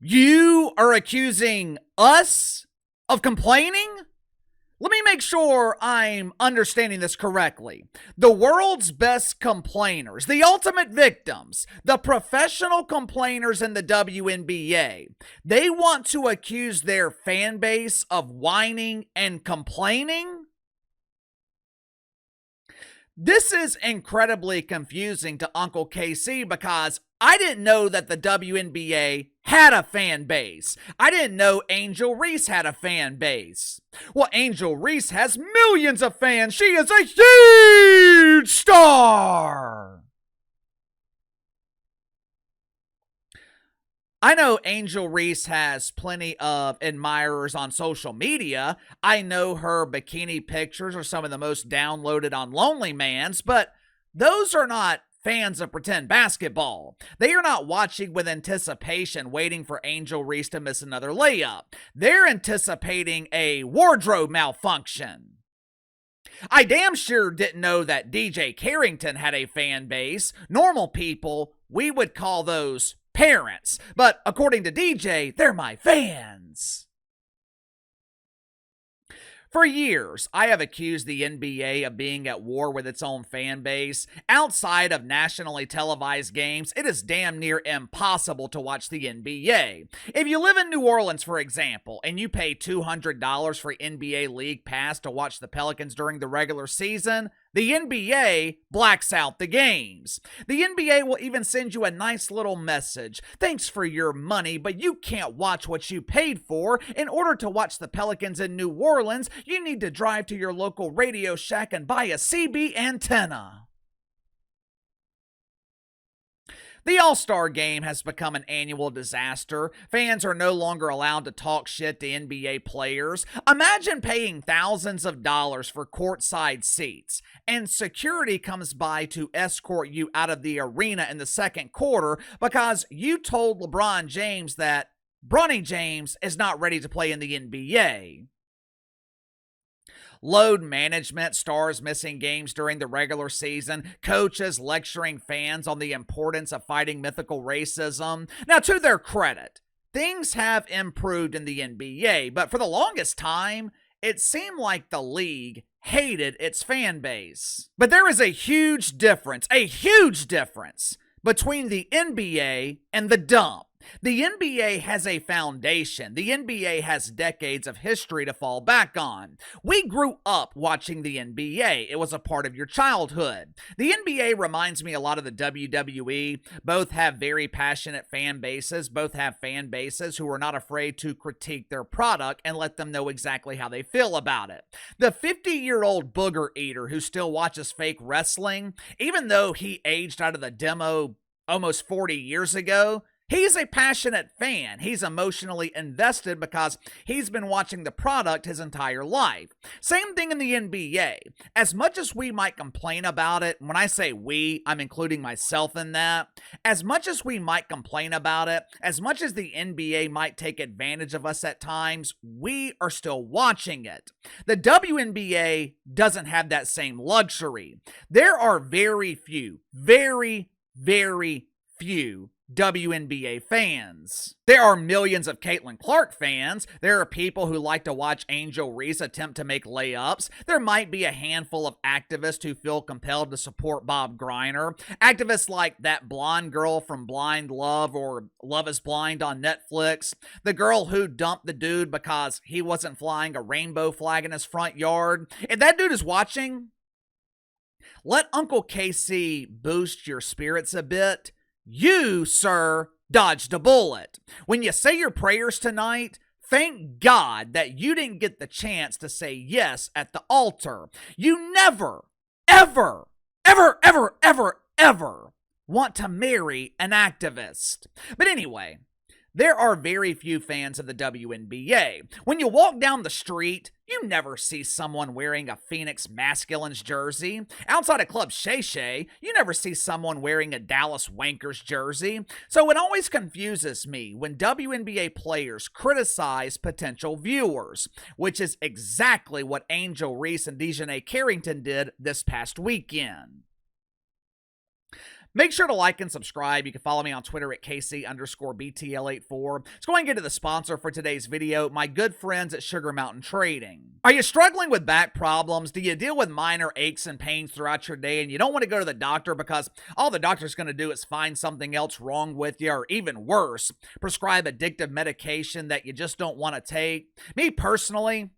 You are accusing us of complaining? Let me make sure I'm understanding this correctly. The world's best complainers, the ultimate victims, the professional complainers in the WNBA, they want to accuse their fan base of whining and complaining? This is incredibly confusing to Uncle KC because I didn't know that the WNBA had a fan base. I didn't know Angel Reese had a fan base. Well, Angel Reese has millions of fans. She is a huge star. I know Angel Reese has plenty of admirers on social media. I know her bikini pictures are some of the most downloaded on Lonely Man's, but those are not fans of pretend basketball. They are not watching with anticipation, waiting for Angel Reese to miss another layup. They're anticipating a wardrobe malfunction. I damn sure didn't know that DiJonai Carrington had a fan base. Normal people, we would call those parents, but according to DJ, they're my fans. For years, I have accused the NBA of being at war with its own fan base. Outside of nationally televised games, it is damn near impossible to watch the NBA. If you live in New Orleans, for example, and you pay $200 for NBA League Pass to watch the Pelicans during the regular season, the NBA blacks out the games. The NBA will even send you a nice little message. Thanks for your money, but you can't watch what you paid for. In order to watch the Pelicans in New Orleans, you need to drive to your local Radio Shack and buy a CB antenna. The All-Star Game has become an annual disaster. Fans are no longer allowed to talk shit to NBA players. Imagine paying thousands of dollars for courtside seats, and security comes by to escort you out of the arena in the second quarter because you told LeBron James that Bronny James is not ready to play in the NBA. Load management, stars missing games during the regular season, coaches lecturing fans on the importance of fighting mythical racism. Now, to their credit, things have improved in the NBA, but for the longest time, it seemed like the league hated its fan base. But there is a huge difference between the NBA and the dump. The NBA has a foundation. The NBA has decades of history to fall back on. We grew up watching the NBA. It was a part of your childhood. The NBA reminds me a lot of the WWE. Both have very passionate fan bases. Both have fan bases who are not afraid to critique their product and let them know exactly how they feel about it. The 50-year-old booger eater who still watches fake wrestling, even though he aged out of the demo almost 40 years ago, he's a passionate fan. He's emotionally invested because he's been watching the product his entire life. Same thing in the NBA. As much as we might complain about it, when I say we, I'm including myself in that. As much as we might complain about it, as much as the NBA might take advantage of us at times, we are still watching it. The WNBA doesn't have that same luxury. There are very few WNBA fans. There are millions of Caitlin Clark fans. There are people who like to watch Angel Reese attempt to make layups. There might be a handful of activists who feel compelled to support Bob Griner. Activists like that blonde girl from Blind Love or Love is Blind on Netflix. The girl who dumped the dude because he wasn't flying a rainbow flag in his front yard. If that dude is watching, let Uncle KC boost your spirits a bit. You, sir, dodged a bullet. When you say your prayers tonight, thank God that you didn't get the chance to say yes at the altar. You never, ever want to marry an activist. But anyway, there are very few fans of the WNBA. When you walk down the street, you never see someone wearing a Phoenix Masculines jersey. Outside of Club Shay Shay, you never see someone wearing a Dallas Wankers jersey. So it always confuses me when WNBA players criticize potential viewers, which is exactly what Angel Reese and DiJonai Carrington did this past weekend. Make sure to like and subscribe. You can follow me on Twitter at KC_BTL84. Let's go ahead and get to the sponsor for today's video, my good friends at Sugar Mountain Trading. Are you struggling with back problems? Do you deal with minor aches and pains throughout your day and you don't want to go to the doctor because all the doctor's going to do is find something else wrong with you, or even worse, prescribe addictive medication that you just don't want to take? Me personally,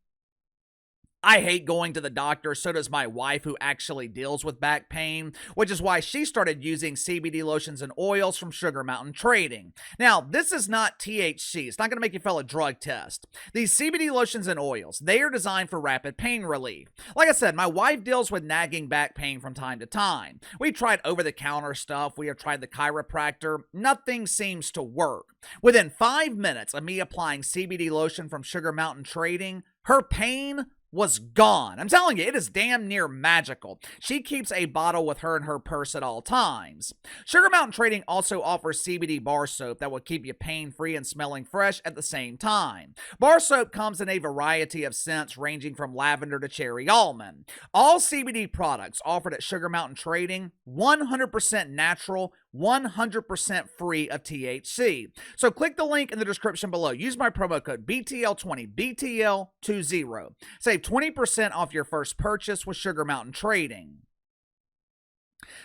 I hate going to the doctor. So does my wife, who actually deals with back pain, which is why she started using CBD lotions and oils from Sugar Mountain Trading. Now, this is not THC. It's not going to make you fail a drug test. These CBD lotions and oils, they are designed for rapid pain relief. Like I said, my wife deals with nagging back pain from time to time. We've tried over-the-counter stuff. We have tried the chiropractor. Nothing seems to work. Within 5 minutes of me applying CBD lotion from Sugar Mountain Trading, her pain was gone. I'm telling you, it is damn near magical. She keeps a bottle with her in her purse at all times. Sugar Mountain Trading also offers CBD bar soap that will keep you pain-free and smelling fresh at the same time. Bar soap comes in a variety of scents ranging from lavender to cherry almond. All CBD products offered at Sugar Mountain Trading, 100% natural, 100% free of THC. So click the link in the description below. Use my promo code BTL20, BTL20. Save 20% off your first purchase with Sugar Mountain Trading.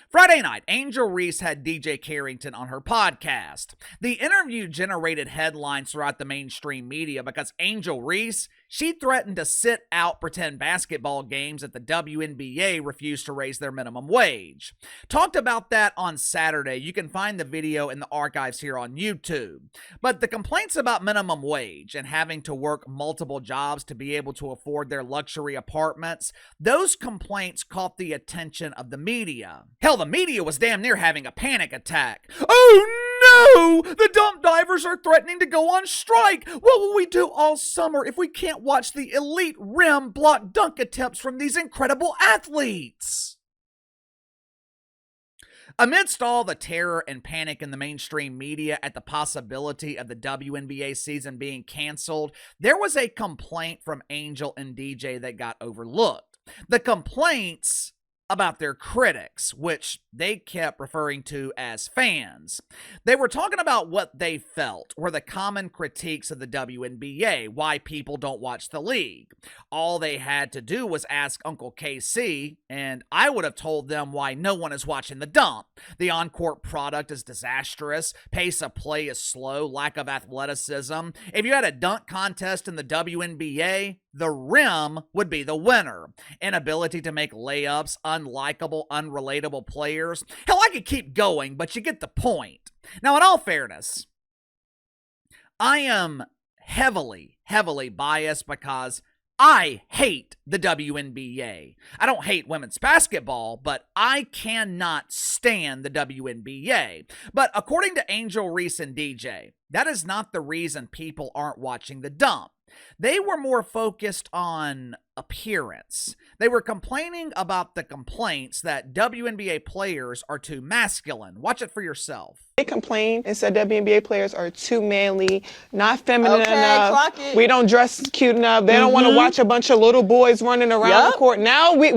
Friday night, Angel Reese had DJ Carrington on her podcast. The interview generated headlines throughout the mainstream media because Angel Reese, she threatened to sit out pretend basketball games if the WNBA refused to raise their minimum wage. Talked about that on Saturday. You can find the video in the archives here on YouTube. But the complaints about minimum wage and having to work multiple jobs to be able to afford their luxury apartments, those complaints caught the attention of the media. Hell, the media was damn near having a panic attack. Oh no! The dump divers are threatening to go on strike! What will we do all summer if we can't watch the elite rim block dunk attempts from these incredible athletes? Amidst all the terror and panic in the mainstream media at the possibility of the WNBA season being canceled, there was a complaint from Angel and DJ that got overlooked. The complaints about their critics, which they kept referring to as fans. They were talking about what they felt were the common critiques of the WNBA, why people don't watch the league. All they had to do was ask Uncle KC, and I would have told them why no one is watching the dump. The on-court product is disastrous, pace of play is slow, lack of athleticism. If you had a dunk contest in the WNBA, the rim would be the winner. Inability to make layups, unlikable, unrelatable players. Hell, I could keep going, but you get the point. Now, in all fairness, I am heavily biased because I hate the WNBA. I don't hate women's basketball, but I cannot stand the WNBA. But according to Angel Reese and DJ, that is not the reason people aren't watching the dump. They were more focused on appearance. They were complaining about the complaints that WNBA players are too masculine. Watch it for yourself. They complained and said WNBA players are too manly, not feminine enough. We don't dress cute enough. They don't want to watch a bunch of little boys running around the court. Now we're too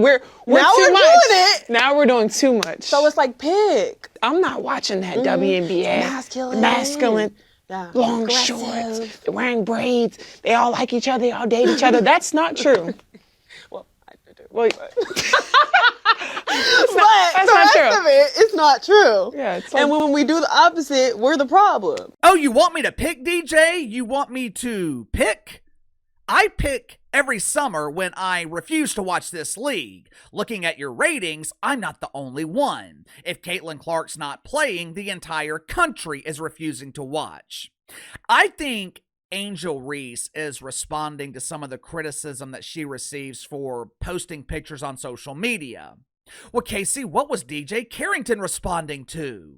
much. Doing it. Now we're doing too much. So it's like pick. I'm not watching that WNBA. Masculine. Yeah. Long shorts. They're wearing braids. They all like each other. They all date each other. That's not true. Well, I do. Well, But the rest of it is not true. Yeah, it's like, and when we do the opposite, we're the problem. Oh, you want me to pick, DJ? You want me to pick? I pick every summer when I refuse to watch this league. Looking at your ratings, I'm not the only one. If Caitlin Clark's not playing, the entire country is refusing to watch. I think Angel Reese is responding to some of the criticism that she receives for posting pictures on social media. Well, Casey, what was DJ Carrington responding to?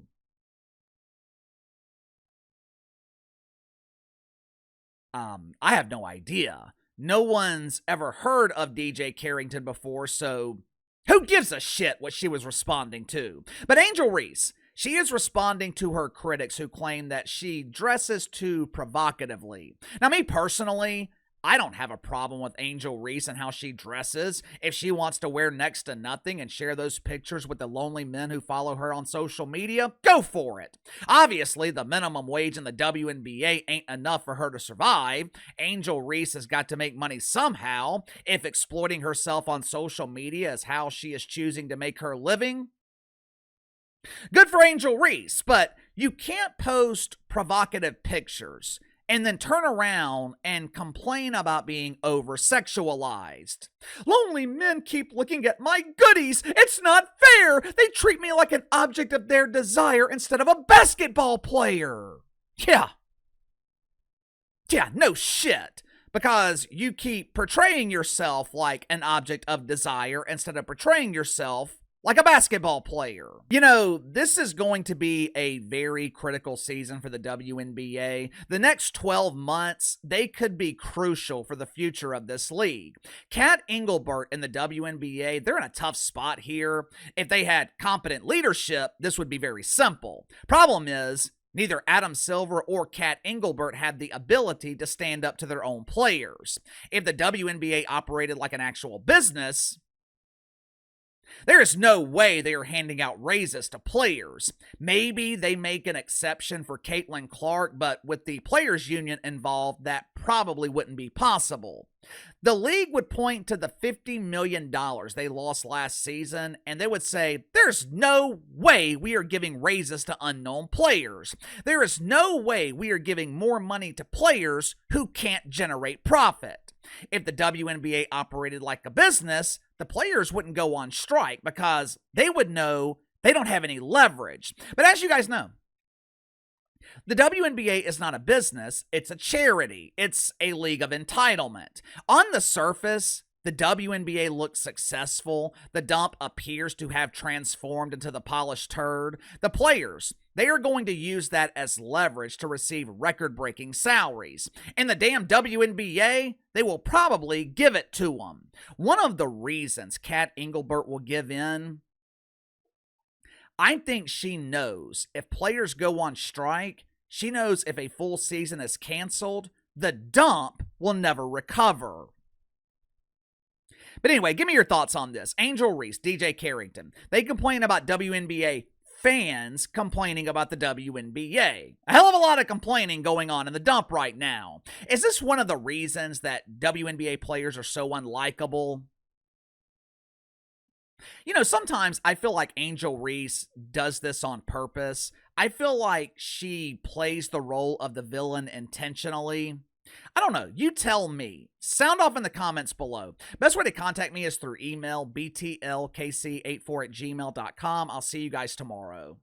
I have no idea. No one's ever heard of DJ Carrington before, so who gives a shit what she was responding to? But Angel Reese, she is responding to her critics who claim that she dresses too provocatively. Now, me personally, I don't have a problem with Angel Reese and how she dresses. If she wants to wear next to nothing and share those pictures with the lonely men who follow her on social media, go for it. Obviously, the minimum wage in the WNBA ain't enough for her to survive. Angel Reese has got to make money somehow. If exploiting herself on social media is how she is choosing to make her living, good for Angel Reese, but you can't post provocative pictures and then turn around and complain about being over-sexualized. Lonely men keep looking at my goodies. It's not fair. They treat me like an object of their desire instead of a basketball player. Yeah, no shit. Because you keep portraying yourself like an object of desire instead of portraying yourself like a basketball player. You know, this is going to be a very critical season for the WNBA. The next 12 months, they could be crucial for the future of this league. Kat Engelbert and the WNBA, they're in a tough spot here. If they had competent leadership, this would be very simple. Problem is, neither Adam Silver or Kat Engelbert had the ability to stand up to their own players. If the WNBA operated like an actual business, there is no way they are handing out raises to players. Maybe they make an exception for Caitlin Clark, but with the players' union involved, that probably wouldn't be possible. The league would point to the $50 million they lost last season, and they would say, there's no way we are giving raises to unknown players. There is no way we are giving more money to players who can't generate profit. If the WNBA operated like a business, the players wouldn't go on strike because they would know they don't have any leverage. But as you guys know, the WNBA is not a business, it's a charity. It's a league of entitlement. On the surface, the WNBA looks successful. The dump appears to have transformed into the polished turd. The players, they are going to use that as leverage to receive record-breaking salaries. And the damn WNBA, they will probably give it to them. One of the reasons Kat Engelbert will give in, I think she knows if players go on strike, she knows if a full season is canceled, the dump will never recover. But anyway, give me your thoughts on this. Angel Reese, DiJonai Carrington, they complain about WNBA fans complaining about the WNBA. A hell of a lot of complaining going on in the dump right now. Is this one of the reasons that WNBA players are so unlikable? You know, sometimes I feel like Angel Reese does this on purpose. I feel like she plays the role of the villain intentionally. I don't know. You tell me. Sound off in the comments below. Best way to contact me is through email, btlkc84@gmail.com. I'll see you guys tomorrow.